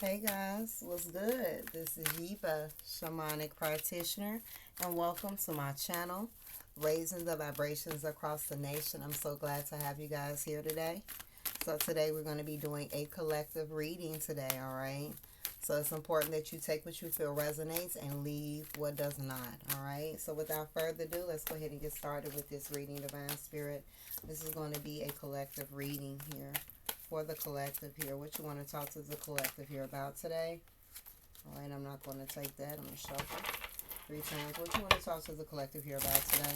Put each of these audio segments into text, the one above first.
Hey guys, what's good? This is Yepa Shamanic Practitioner, and welcome to my channel, Raising the Vibrations Across the Nation. I'm so glad to have you guys here today. So today we're going to be doing a collective reading today, all right? So it's important that you take what you feel resonates and leave what does not, all right? So without further ado, let's go ahead and get started with this reading, Divine Spirit. This is going to be a collective reading here. For the collective here, what you want to talk to the collective here about today. All right, I'm not going to take that. I'm going to shuffle 3 times. What you want to talk to the collective here about today?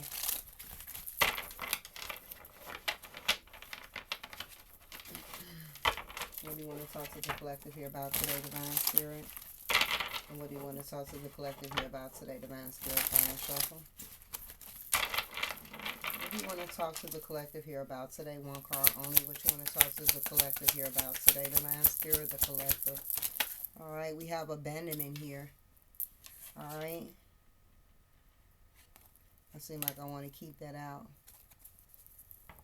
What do you want to talk to the collective here about today, Divine Spirit? And what do you want to talk to the collective here about today, Divine Spirit? Final shuffle. What do you want to talk to the collective here about today? One card only. What you want to talk to the collective here about today? Divine Spirit, the collective. All right, we have abandonment here. All right. It seems like I want to keep that out.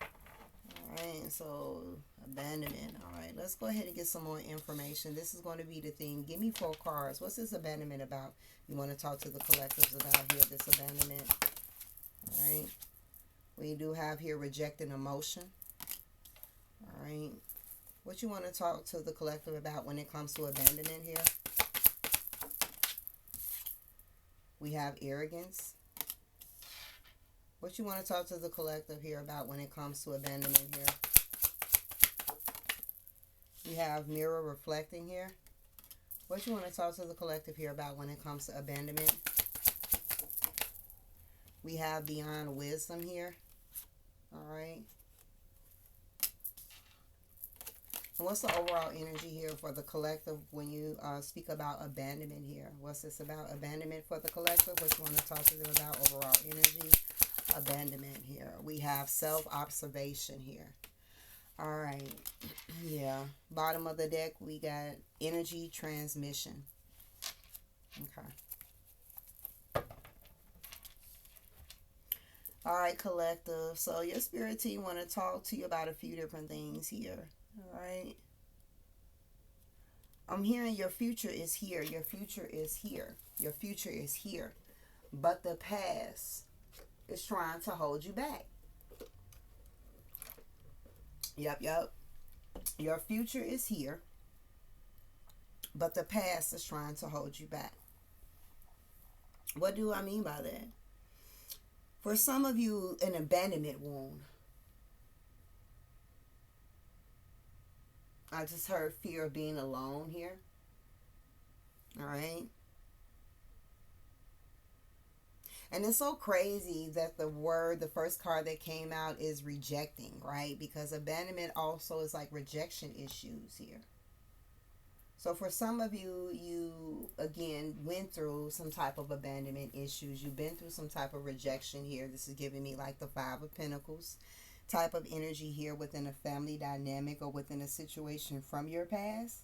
All right, so abandonment. All right, let's go ahead and get some more information. This is going to be the theme. Give me 4 cards. What's this abandonment about? You want to talk to the collectives about here, this abandonment. All right. We do have here rejecting emotion. All right. What you want to talk to the collective about when it comes to abandonment here? We have arrogance. What you want to talk to the collective here about when it comes to abandonment here? We have mirror reflecting here. What you want to talk to the collective here about when it comes to abandonment? We have beyond wisdom here. All right. And what's the overall energy here for the collective when you speak about abandonment here? What's this about? Abandonment for the collective. What you want to talk to them about? Overall energy. Abandonment here. We have self-observation here. All right. Yeah. Bottom of the deck, we got energy transmission. Okay. All right, collective. So your spirit team want to talk to you about a few different things here. All right. I'm hearing your future is here. Your future is here. Your future is here. But the past is trying to hold you back. Yep. Your future is here. But the past is trying to hold you back. What do I mean by that? For some of you, an abandonment wound. I just heard fear of being alone here. All right. And it's so crazy that the first card that came out is rejecting, right? Because abandonment also is like rejection issues here. So for some of you, you, again, went through some type of abandonment issues. You've been through some type of rejection here. This is giving me like the 5 of Pentacles type of energy here within a family dynamic or within a situation from your past.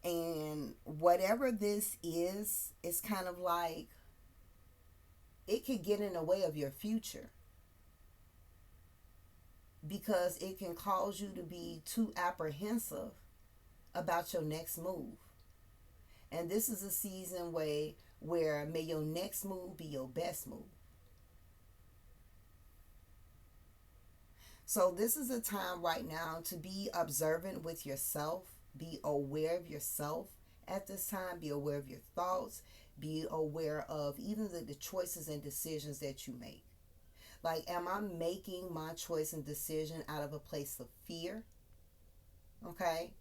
And whatever this is, it's kind of like it could get in the way of your future. Because it can cause you to be too apprehensive about your next move. And this is a season where may your next move be your best move. So this is a time right now to be observant with yourself. Be aware of yourself at this time. Be aware of your thoughts. Be aware of even the choices and decisions that you make. Like, am I making my choice and decision out of a place of fear? Okay?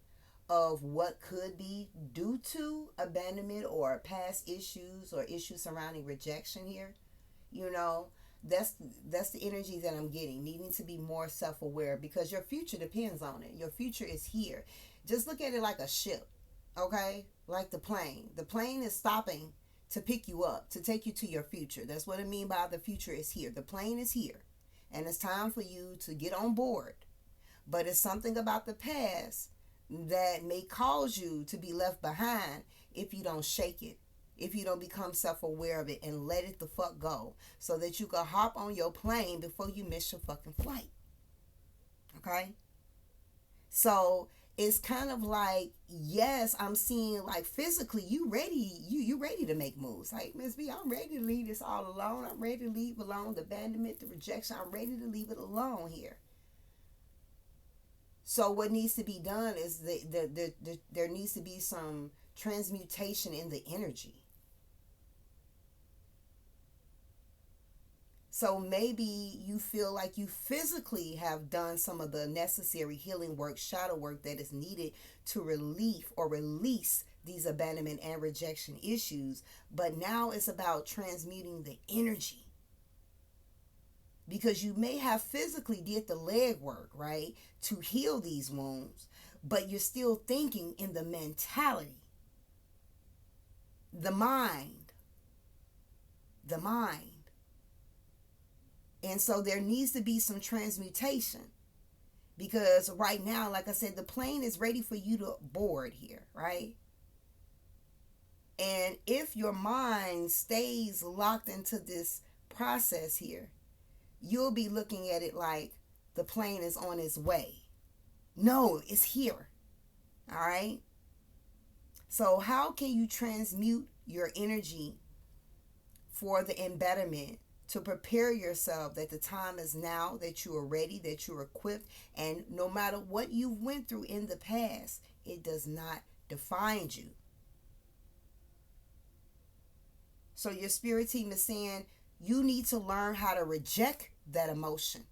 Of what could be due to abandonment or past issues or issues surrounding rejection here. You know, that's the energy that I'm getting, needing to be more self-aware because your future depends on it. Your future is here. Just look at it like a ship, okay? Like the plane. The plane is stopping to pick you up, to take you to your future. That's what I mean by the future is here. The plane is here, and it's time for you to get on board. But it's something about the past that may cause you to be left behind if you don't shake it, if you don't become self-aware of it and let it the fuck go so that you can hop on your plane before you miss your fucking flight. Okay? So it's kind of like, yes, I'm seeing like physically you ready, you ready to make moves. Like, Miss B, I'm ready to leave this all alone. I'm ready to leave alone the abandonment, the rejection. I'm ready to leave it alone here. So what needs to be done is there needs to be some transmutation in the energy. So maybe you feel like you physically have done some of the necessary healing work, shadow work that is needed to relieve or release these abandonment and rejection issues. But now it's about transmuting the energy. Because you may have physically did the leg work, right, to heal these wounds, but you're still thinking in the mentality, the mind. And so there needs to be some transmutation, because right now, like I said, the plane is ready for you to board here, right? And if your mind stays locked into this process here, you'll be looking at it like the plane is on its way. No, it's here. All right? So how can you transmute your energy for the embedment to prepare yourself that the time is now, that you are ready, that you're equipped, and no matter what you went through in the past, it does not define you. So your spirit team is saying you need to learn how to reject that emotion.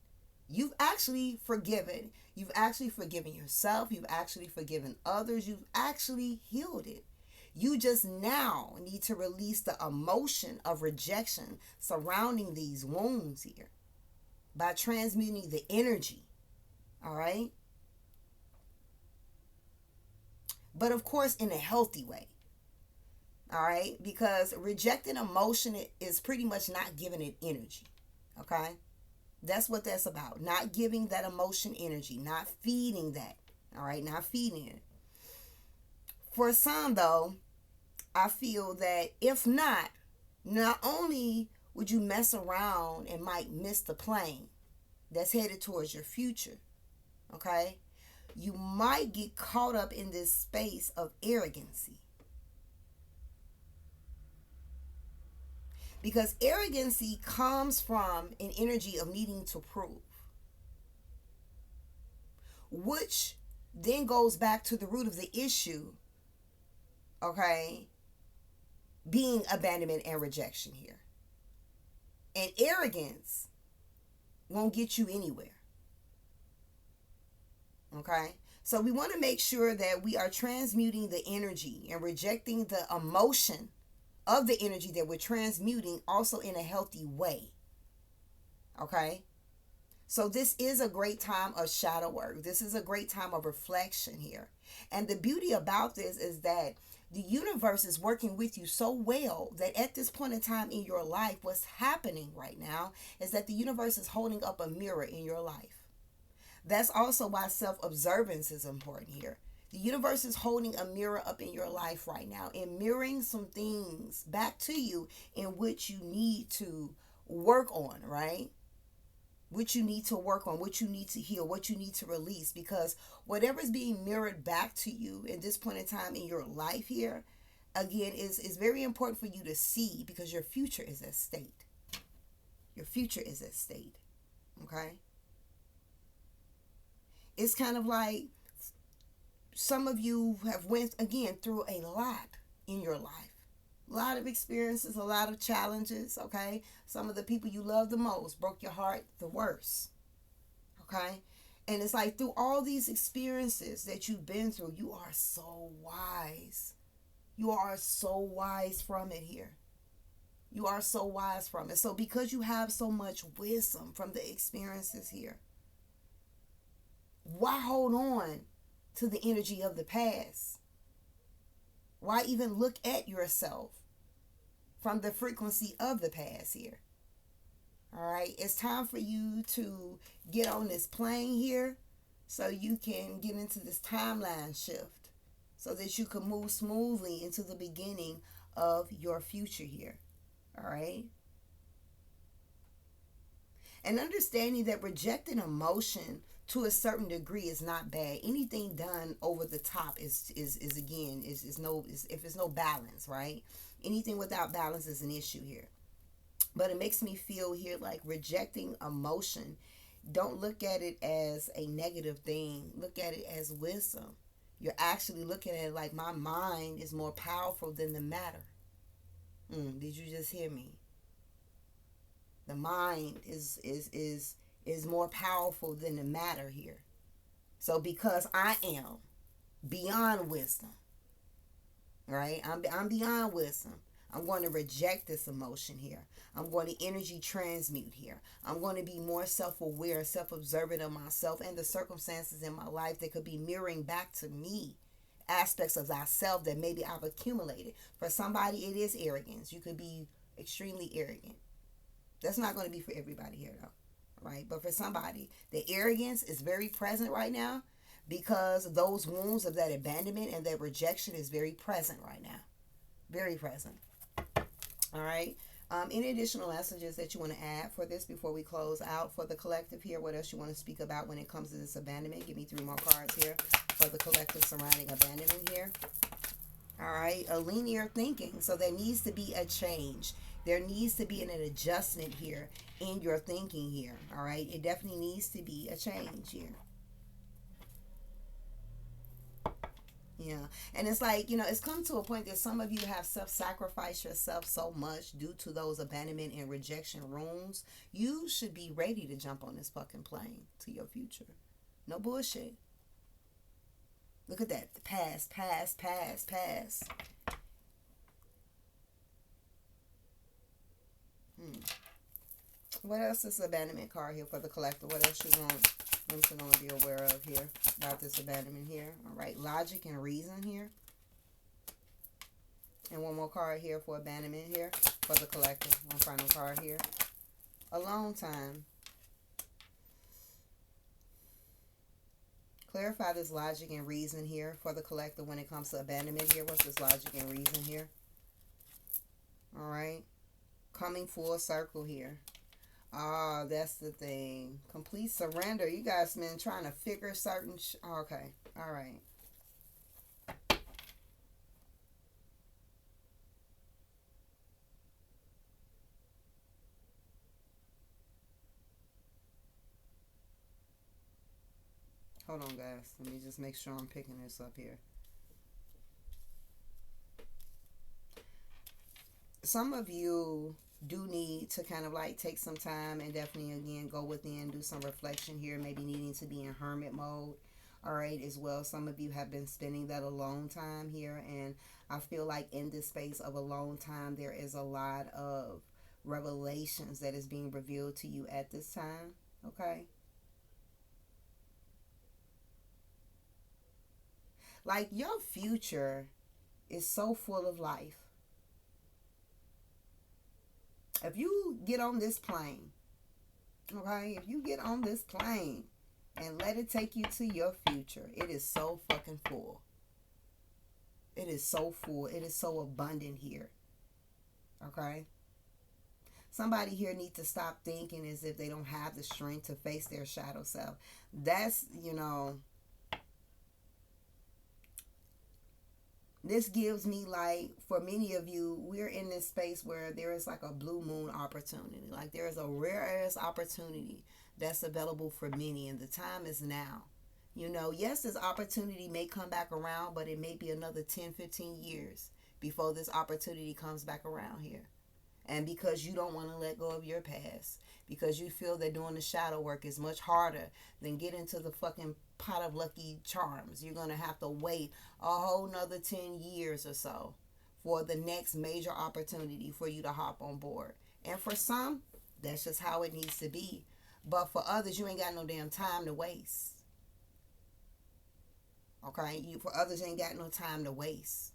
You've actually forgiven. You've actually forgiven yourself. You've actually forgiven others. You've actually healed it. You just now need to release the emotion of rejection surrounding these wounds here by transmuting the energy. All right? But of course, in a healthy way. All right? Because rejecting emotion is pretty much not giving it energy. Okay? That's what that's about. Not giving that emotion energy. Not feeding that. All right? Not feeding it. For some, though, I feel that if not only would you mess around and might miss the plane that's headed towards your future, okay? You might get caught up in this space of arrogancy. Because arrogancy comes from an energy of needing to prove, which then goes back to the root of the issue, okay? Being abandonment and rejection here. And arrogance won't get you anywhere. Okay? So we want to make sure that we are transmuting the energy and rejecting the emotion of the energy that we're transmuting also in a healthy way. Okay? So this is a great time of shadow work. This is a great time of reflection here. And the beauty about this is that the universe is working with you so well that at this point in time in your life, what's happening right now is that the universe is holding up a mirror in your life. That's also why self-observance is important here. The universe is holding a mirror up in your life right now and mirroring some things back to you in which you need to work on, right? Which you need to work on, what you need to heal, what you need to release, because whatever's being mirrored back to you in this point in time in your life here, again, is very important for you to see, because your future is at stake. Your future is at stake. Okay? It's kind of like some of you have went, again, through a lot in your life. A lot of experiences, a lot of challenges, okay? Some of the people you love the most broke your heart the worst, okay? And it's like through all these experiences that you've been through, you are so wise. You are so wise from it here. You are so wise from it. So because you have so much wisdom from the experiences here, why hold on to the energy of the past? Why even look at yourself from the frequency of the past here? All right, it's time for you to get on this plane here so you can get into this timeline shift so that you can move smoothly into the beginning of your future here. All right? And understanding that rejecting emotion to a certain degree is not bad. Anything done over the top is again is no is if there's no balance, right? Anything without balance is an issue here. But it makes me feel here like rejecting emotion. Don't look at it as a negative thing. Look at it as wisdom. You're actually looking at it like my mind is more powerful than the matter. Did you just hear me? The mind is more powerful than the matter here. So because I am beyond wisdom, right? I'm beyond wisdom. I'm going to reject this emotion here. I'm going to energy transmute here. I'm going to be more self-aware, self-observant of myself and the circumstances in my life that could be mirroring back to me aspects of thyself that maybe I've accumulated. For somebody, it is arrogance. You could be extremely arrogant. That's not going to be for everybody here, though, right? But for somebody, the arrogance is very present right now because those wounds of that abandonment and that rejection is very present right now. Very present. All right. Any additional messages that you want to add for this before we close out for the collective here? What else you want to speak about when it comes to this abandonment? Give me 3 more cards here for the collective surrounding abandonment here. All right. A linear thinking. So there needs to be a change. There needs to be an adjustment here in your thinking here. All right. It definitely needs to be a change here. Yeah. And it's like, it's come to a point that some of you have self-sacrificed yourself so much due to those abandonment and rejection wounds. You should be ready to jump on this fucking plane to your future. No bullshit. Look at that. The past. What else is abandonment card here for the collector? What else you want them to know and be aware of here about this abandonment here? All right, logic and reason here. And one more card here for abandonment here for the collective. One final card here. Alone time. Clarify this logic and reason here for the collective when it comes to abandonment here. What's this logic and reason here? All right. Coming full circle here. Ah, that's the thing. Complete surrender. You guys been trying to figure certain... okay. All right. Hold on, guys. Let me just make sure I'm picking this up here. Some of you do need to kind of like take some time and definitely again go within, do some reflection here, maybe needing to be in hermit mode. All right, as well, some of you have been spending that alone time here, and I feel like in this space of alone time there is a lot of revelations that is being revealed to you at this time. Okay, like your future is so full of life. If you get on this plane, okay, if you get on this plane and let it take you to your future, it is so fucking full. It is so full. It is so abundant here. Okay? Somebody here needs to stop thinking as if they don't have the strength to face their shadow self. That's, this gives me like, for many of you, we're in this space where there is like a blue moon opportunity. Like there is a rare ass opportunity that's available for many, and the time is now. Yes, this opportunity may come back around, but it may be another 10, 15 years before this opportunity comes back around here. And because you don't want to let go of your past, because you feel that doing the shadow work is much harder than getting to the fucking pot of lucky charms, you're going to have to wait a whole nother 10 years or so for the next major opportunity for you to hop on board. And for some, that's just how it needs to be. But for others, you ain't got no damn time to waste. Okay? For others, you ain't got no time to waste.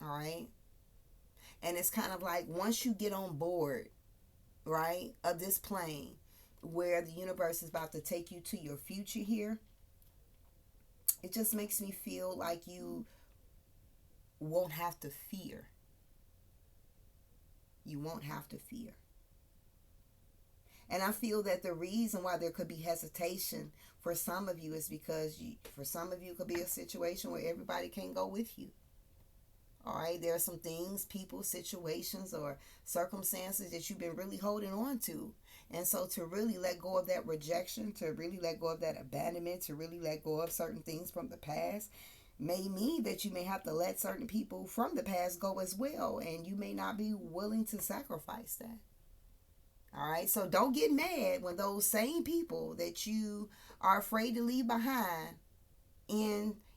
All right? And it's kind of like once you get on board, right, of this plane where the universe is about to take you to your future here, it just makes me feel like you won't have to fear. You won't have to fear. And I feel that the reason why there could be hesitation for some of you is because for some of you, it could be a situation where everybody can't go with you. All right, there are some things, people, situations, or circumstances that you've been really holding on to. And so to really let go of that rejection, to really let go of that abandonment, to really let go of certain things from the past may mean that you may have to let certain people from the past go as well. And you may not be willing to sacrifice that. All right, so don't get mad when those same people that you are afraid to leave behind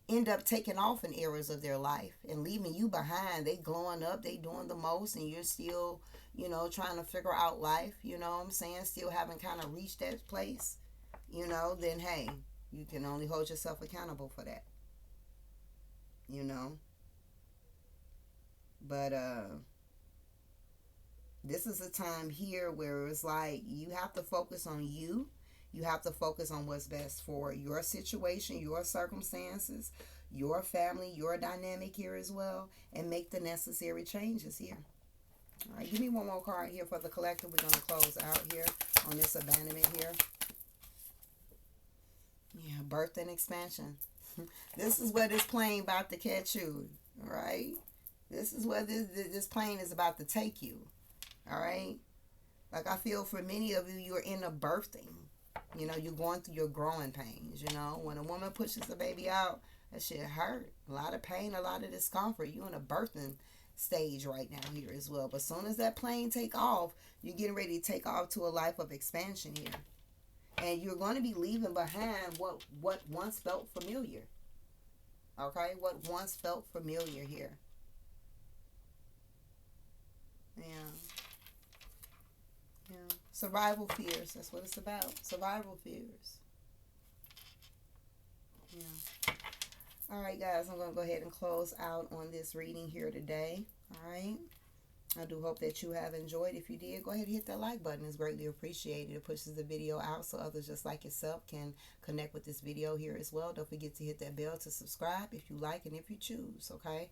end up taking off in areas of their life and leaving you behind. They glowing up, they doing the most, and you're still, trying to figure out life, you know what I'm saying? Still haven't kind of reached that place, then hey, you can only hold yourself accountable for that, But this is a time here where it's like you have to focus on you. You have to focus on what's best for your situation, your circumstances, your family, your dynamic here as well, and make the necessary changes here. All right, give me one more card here for the collective. We're going to close out here on this abandonment here. Yeah, birth and expansion. This is where this plane about to catch you, all right? This is where this plane is about to take you, all right? Like I feel for many of you, you're in a birthing. You're going through your growing pains. When a woman pushes the baby out, that shit hurt. A lot of pain, a lot of discomfort. You're in a birthing stage right now here as well. But as soon as that plane take off, you're getting ready to take off to a life of expansion here. And you're going to be leaving behind what once felt familiar. Okay? What once felt familiar here. Yeah. Yeah. Survival fears. That's what it's about. Survival fears. Yeah. All right, guys. I'm going to go ahead and close out on this reading here today. All right. I do hope that you have enjoyed. If you did, go ahead and hit that like button. It's greatly appreciated. It pushes the video out so others just like yourself can connect with this video here as well. Don't forget to hit that bell to subscribe if you like and if you choose, okay?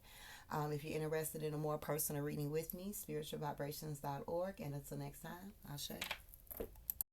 If you're interested in a more personal reading with me, spiritualvibrations.org. And until next time, I'll share.